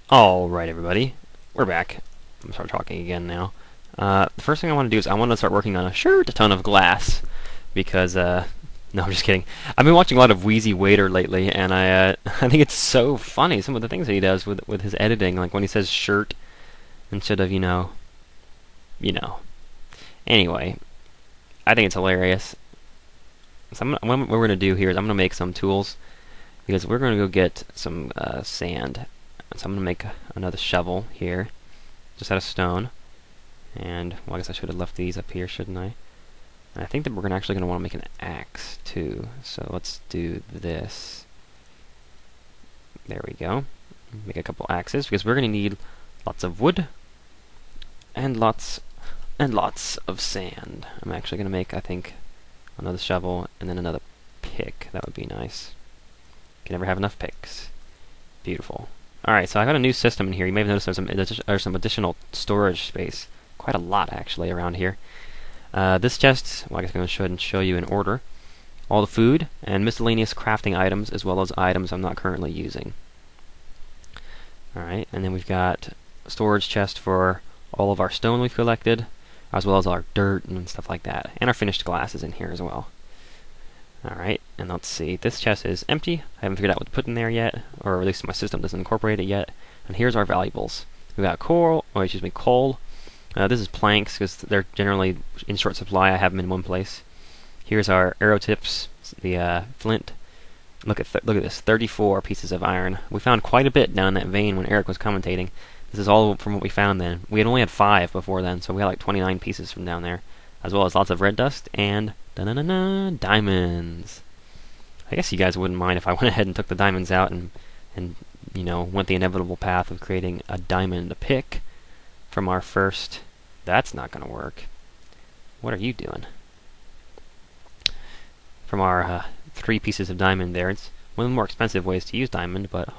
Alright everybody, we're back. I'm gonna start talking again now. The first thing I want to do is I want to start working on a ton of glass, because, no, I'm just kidding. I've been watching a lot of Wheezy Waiter lately, and I I think it's so funny, some of the things that he does with his editing, like when he says shirt instead of, you know. Anyway, I think it's hilarious. So what we're going to do here is I'm going to make some tools, because we're going to go get some sand. So I'm going to make another shovel here, just out of stone. And, well, I guess I should have left these up here, shouldn't I? And I think that we're actually going to want to make an axe, too. So let's do this. There we go. Make a couple axes, because we're going to need lots of wood and lots of sand. I'm actually going to make, I think, another shovel and then another pick. That would be nice. Can never have enough picks. Beautiful. Alright, so I got a new system in here. You may have noticed there's some additional storage space. Quite a lot, actually, around here. This chest, well, I guess I'm going to show you in order. All the food and miscellaneous crafting items, as well as items I'm not currently using. Alright, and then we've got a storage chest for all of our stone we've collected, as well as our dirt and stuff like that. And our finished glass is in here as well. Alright, and let's see. This chest is empty. I haven't figured out what to put in there yet, or at least my system doesn't incorporate it yet. And here's our valuables. We've got coal. This is planks, because they're generally in short supply. I have them in one place. Here's our arrow tips, the flint. Look at this, 34 pieces of iron. We found quite a bit down in that vein when Eric was commentating. This is all from what we found then. We had only had 5 before then, so we had like 29 pieces from down there, as well as lots of red dust and diamonds. I guess you guys wouldn't mind if I went ahead and took the diamonds out and went the inevitable path of creating a diamond pick from our first. That's not going to work. What are you doing? From our 3 pieces of diamond there. It's one of the more expensive ways to use diamond, but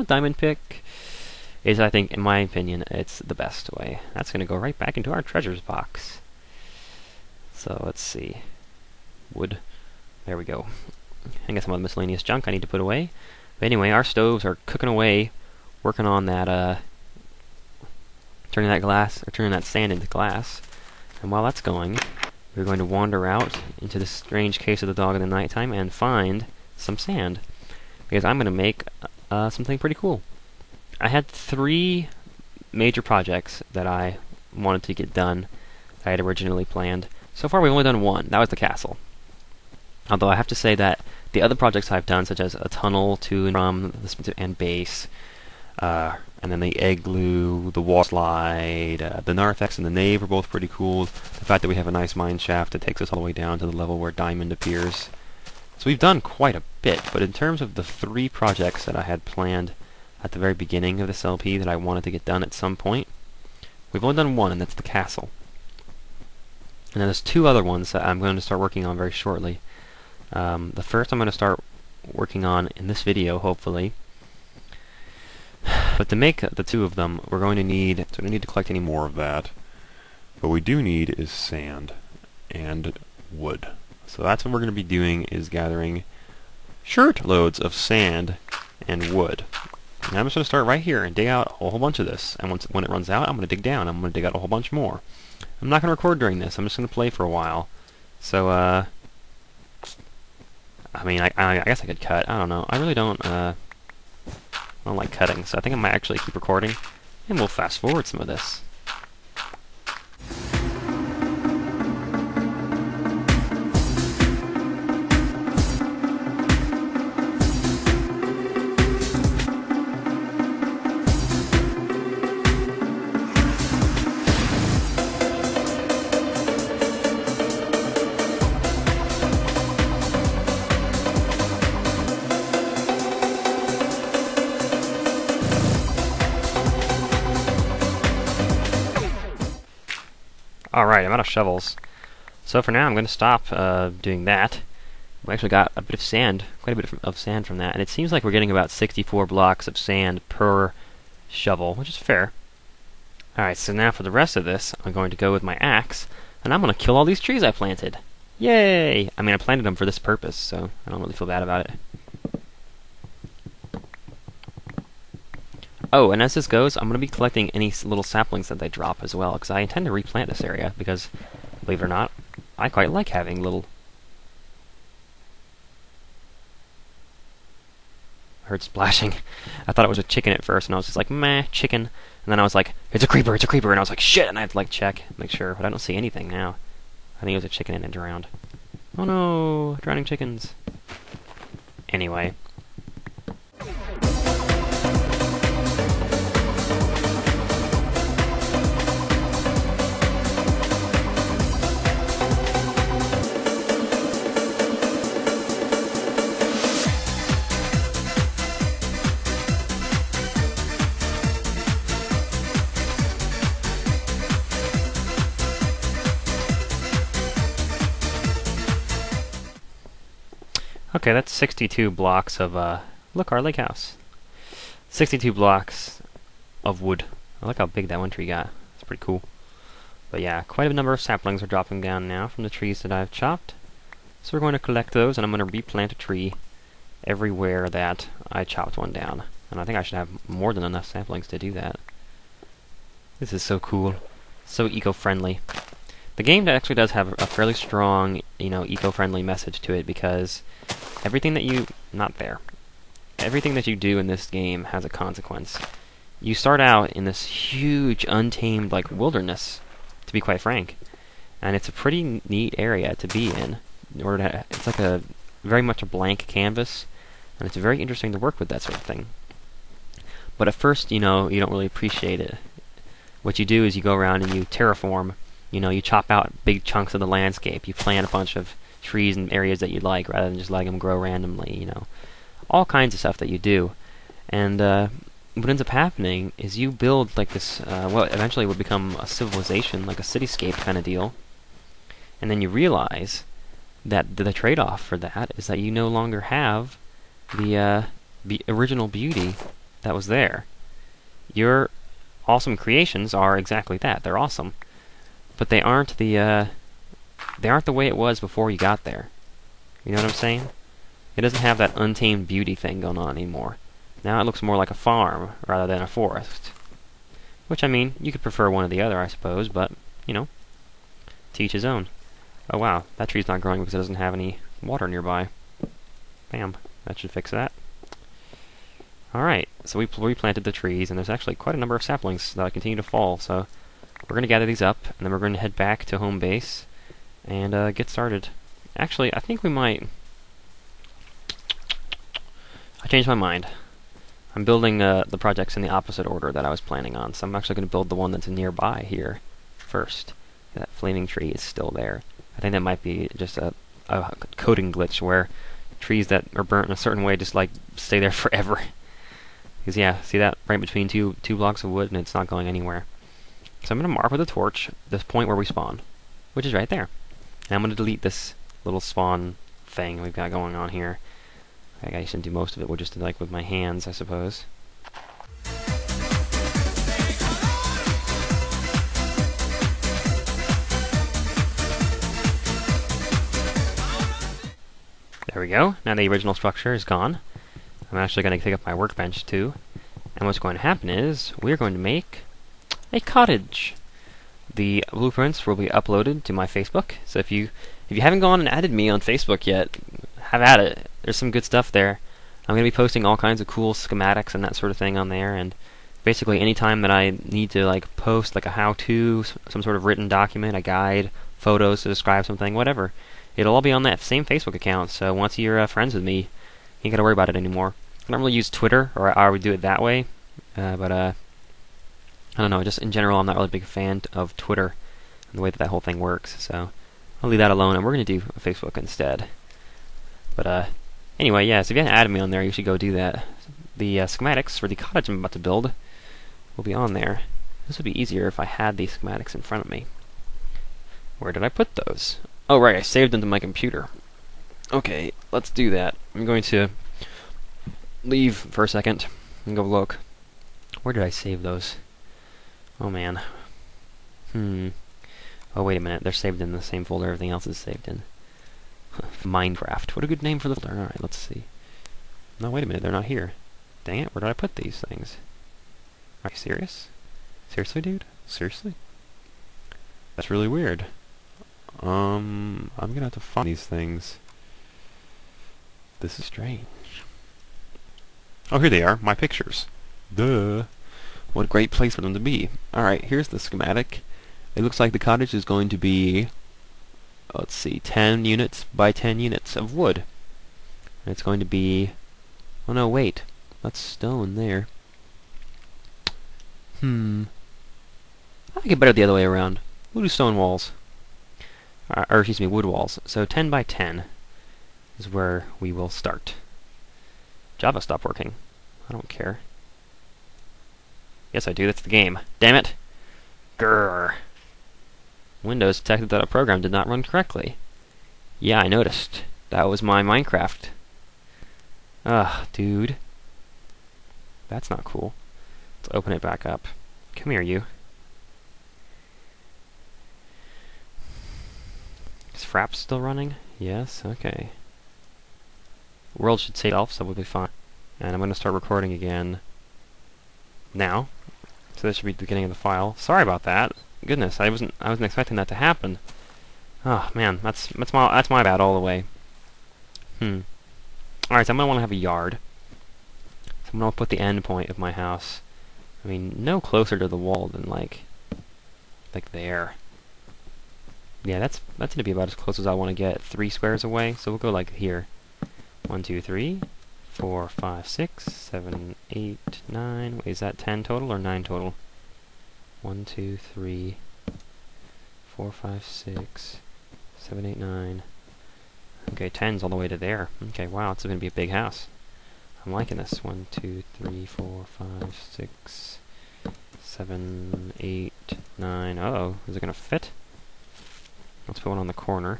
diamond pick is, I think, in my opinion, it's the best way. That's going to go right back into our treasures box. So let's see. Wood. There we go. I got some other miscellaneous junk I need to put away. But anyway, our stoves are cooking away, working on that, turning that sand into glass. And while that's going, we're going to wander out into this strange case of the dog in the nighttime and find some sand, because I'm going to make something pretty cool. I had 3 major projects that I wanted to get done that I had originally planned. So far we've only done 1. That was the castle. Although I have to say that the other projects I've done, such as a tunnel to and from and base, and then the igloo, the water slide, the narthex and the nave are both pretty cool. The fact that we have a nice mine shaft that takes us all the way down to the level where diamond appears. So we've done quite a bit, but in terms of the 3 projects that I had planned at the very beginning of this LP that I wanted to get done at some point, we've only done 1, and that's the castle. And then there's 2 other ones that I'm going to start working on very shortly. The first I'm going to start working on in this video, hopefully. But to make the 2 of them, we're going to need... So we don't need to collect any more of that. What we do need is sand and wood. So that's what we're going to be doing, is gathering shirt loads of sand and wood. And I'm just going to start right here and dig out a whole bunch of this. And when it runs out, I'm going to dig down. I'm going to dig out a whole bunch more. I'm not going to record during this. I'm just going to play for a while. So, I mean, I guess I could cut. I don't know. I really don't like cutting, so I think I might actually keep recording, and we'll fast forward some of this. Alright, I'm out of shovels. So for now, I'm going to stop doing that. We actually got a bit of sand, quite a bit of sand from that, and it seems like we're getting about 64 blocks of sand per shovel, which is fair. Alright, so now for the rest of this, I'm going to go with my axe, and I'm going to kill all these trees I planted. Yay! I mean, I planted them for this purpose, so I don't really feel bad about it. Oh, and as this goes, I'm going to be collecting any little saplings that they drop as well, because I intend to replant this area, because, believe it or not, I quite like having little... I heard splashing. I thought it was a chicken at first, and I was just like, meh, chicken. And then I was like, it's a creeper, and I was like, shit, and I had to like check, make sure, but I don't see anything now. I think it was a chicken and it drowned. Oh no, drowning chickens. Anyway. Okay, that's 62 blocks of, look, our lake house. 62 blocks of wood. I like how big that one tree got. It's pretty cool. But yeah, quite a number of saplings are dropping down now from the trees that I've chopped. So we're going to collect those, and I'm going to replant a tree everywhere that I chopped one down. And I think I should have more than enough saplings to do that. This is so cool. So eco-friendly. The game actually does have a fairly strong, eco-friendly message to it, because everything that you... Everything that you do in this game has a consequence. You start out in this huge, untamed, wilderness, to be quite frank. And it's a pretty neat area to be in. It's like very much a blank canvas, and it's very interesting to work with that sort of thing. But at first, you don't really appreciate it. What you do is you go around and you terraform. You chop out big chunks of the landscape. You plant a bunch of trees in areas that you like, rather than just letting them grow randomly, All kinds of stuff that you do. And what ends up happening is you build this, what eventually would become a civilization, like a cityscape kind of deal. And then you realize that the trade-off for that is that you no longer have the original beauty that was there. Your awesome creations are exactly that. They're awesome. But they aren't the way it was before you got there. You know what I'm saying? It doesn't have that untamed beauty thing going on anymore. Now it looks more like a farm rather than a forest. Which, I mean, you could prefer one or the other, I suppose, but, to each his own. Oh wow, that tree's not growing because it doesn't have any water nearby. Bam, that should fix that. Alright, so we replanted the trees, and there's actually quite a number of saplings that continue to fall, so we're going to gather these up, and then we're going to head back to home base and get started. Actually, I think we might... I changed my mind. I'm building the projects in the opposite order that I was planning on, so I'm actually going to build the one that's nearby here first. That flaming tree is still there. I think that might be just a coding glitch where trees that are burnt in a certain way just stay there forever. Because yeah, see that right between two blocks of wood, and it's not going anywhere. So I'm going to mark with a torch this point where we spawn, which is right there. And I'm going to delete this little spawn thing we've got going on here. I guess I shouldn't do most of it. We'll just do with my hands, I suppose. There we go. Now the original structure is gone. I'm actually going to pick up my workbench too. And what's going to happen is we're going to make a cottage. The blueprints will be uploaded to my Facebook. So if you haven't gone and added me on Facebook yet, have at it. There's some good stuff there. I'm going to be posting all kinds of cool schematics and that sort of thing on there, and basically any time that I need to post a how-to, some sort of written document, a guide, photos to describe something, whatever, it'll all be on that same Facebook account. So once you're friends with me, you ain't got to worry about it anymore. I don't really use Twitter, or I would do it that way, but I don't know, just in general I'm not really a big fan of Twitter and the way that whole thing works, so I'll leave that alone, and we're going to do Facebook instead. But anyway, yeah, so if you haven't added me on there, you should go do that. The schematics for the cottage I'm about to build will be on there. This would be easier if I had these schematics in front of me. Where did I put those? Oh right, I saved them to my computer. Okay, let's do that. I'm going to leave for a second and go look. Where did I save those? Oh man. Oh wait a minute, they're saved in the same folder everything else is saved in. Minecraft. What a good name for the folder. Alright, let's see. No, wait a minute, they're not here. Dang it, where did I put these things? Are you serious? Seriously, dude? Seriously? That's really weird. I'm gonna have to find these things. This is strange. Oh, here they are, my pictures. Duh. What a great place for them to be. Alright, here's the schematic. It looks like the cottage is going to be, let's see, 10 units by 10 units of wood. And it's going to be... Oh no, wait. That's stone there. I think it better the other way around. We'll do stone walls. Or excuse me, wood walls. So 10 by 10 is where we will start. Java stopped working. I don't care. Yes, I do. That's the game. Damn it! Grrr. Windows detected that a program did not run correctly. Yeah, I noticed. That was my Minecraft. Ugh, dude. That's not cool. Let's open it back up. Come here, you. Is Fraps still running? Yes, okay. World should save itself, so we'll be fine. And I'm going to start recording again now. So this should be the beginning of the file. Sorry about that. Goodness, I wasn't expecting that to happen. Oh man, that's my bad all the way. Alright, so I'm gonna want to have a yard. So I'm gonna put the end point of my house. I mean, no closer to the wall than like there. Yeah, that's gonna be about as close as I want to get. 3 squares away. So we'll go like here. 1, 2, 3, 4, 5, 6, 7, 8, 9. Wait, is that 10 total or 9 total? 1, 2, 3, 4, 5, 6, 7, 8, 9. Okay, 10's all the way to there. Okay, wow, it's going to be a big house. I'm liking this. 1, 2, 3, 4, 5, 6, 7, 8, 9. Uh-oh, is it going to fit? Let's put one on the corner.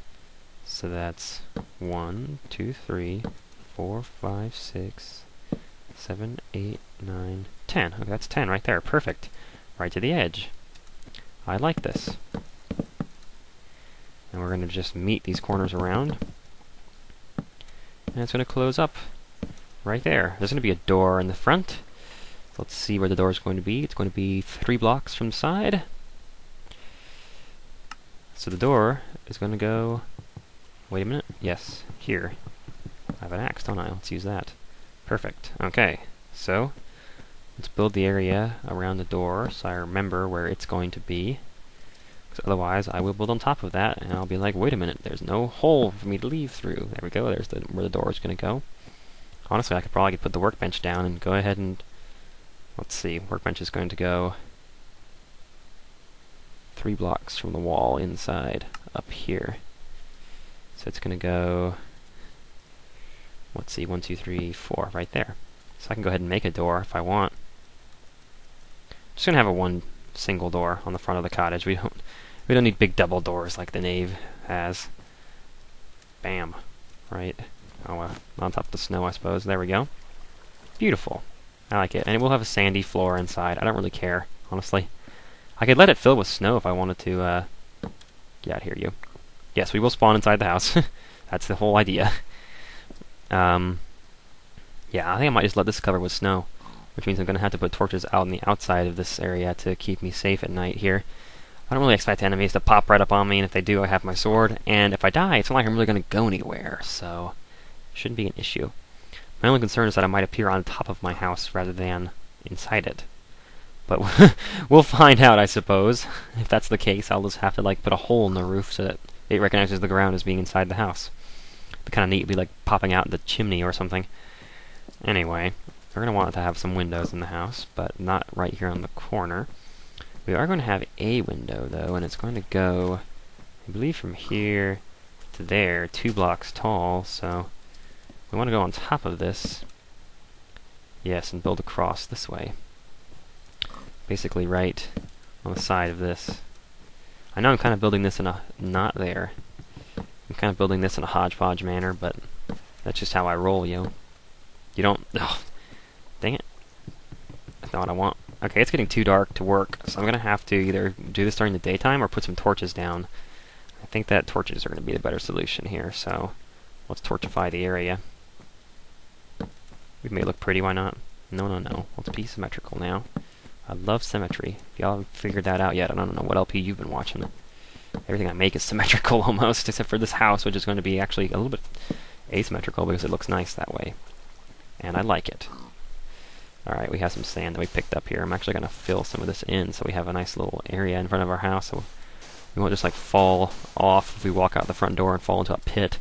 So that's 1, 2, 3, 4, 5, 6, 7, 8, 9, 10. Okay, that's 10 right there. Perfect. Right to the edge. I like this. And we're going to just meet these corners around. And it's going to close up right there. There's going to be a door in the front. Let's see where the door is going to be. It's going to be 3 blocks from the side. So the door is going to go... Wait a minute. Yes, here. I have an axe, don't I? Let's use that. Perfect. Okay, so let's build the area around the door so I remember where it's going to be. Because otherwise I will build on top of that and I'll be like, wait a minute, there's no hole for me to leave through. There we go, there's where the door is going to go. Honestly, I could probably put the workbench down and go ahead and... Let's see, workbench is going to go 3 blocks from the wall inside, up here. So it's going to go... Let's see, 1, 2, 3, 4, right there. So I can go ahead and make a door if I want. Just going to have a 1 single door on the front of the cottage. We don't need big double doors like the nave has. Bam. Right. Oh, on top of the snow, I suppose. There we go. Beautiful. I like it. And it will have a sandy floor inside. I don't really care, honestly. I could let it fill with snow if I wanted to, get out here, you. Yes, we will spawn inside the house. That's the whole idea. Yeah, I think I might just let this cover with snow, which means I'm going to have to put torches out on the outside of this area to keep me safe at night here. I don't really expect enemies to pop right up on me, and if they do, I have my sword, and if I die, it's not like I'm really going to go anywhere, so it shouldn't be an issue. My only concern is that I might appear on top of my house rather than inside it. But we'll find out, I suppose. If that's the case, I'll just have to like put a hole in the roof so that it recognizes the ground as being inside the house. It'd be kind of neat, it'd be like popping out the chimney or something. Anyway, we're going to want to have some windows in the house, but not right here on the corner. We are going to have a window, though, and it's going to go, I believe, from here to there, 2 blocks tall, so we want to go on top of this. Yes, and build across this way. Basically right on the side of this. I know I'm kind of building this in a... not there. I'm kind of building this in a hodgepodge manner, but that's just how I roll, yo. You don't... Oh, dang it. That's not what I want. Okay, it's getting too dark to work, so I'm going to have to either do this during the daytime or put some torches down. I think that torches are going to be the better solution here, so let's torchify the area. We've made it look pretty, why not? No, no, no. Let's be symmetrical now. I love symmetry. If y'all haven't figured that out yet, I don't know what LP you've been watching. Everything I make is symmetrical almost, except for this house, which is going to be actually a little bit asymmetrical because it looks nice that way. And I like it. Alright, we have some sand that we picked up here. I'm actually going to fill some of this in so we have a nice little area in front of our house so we won't just like fall off if we walk out the front door and fall into a pit.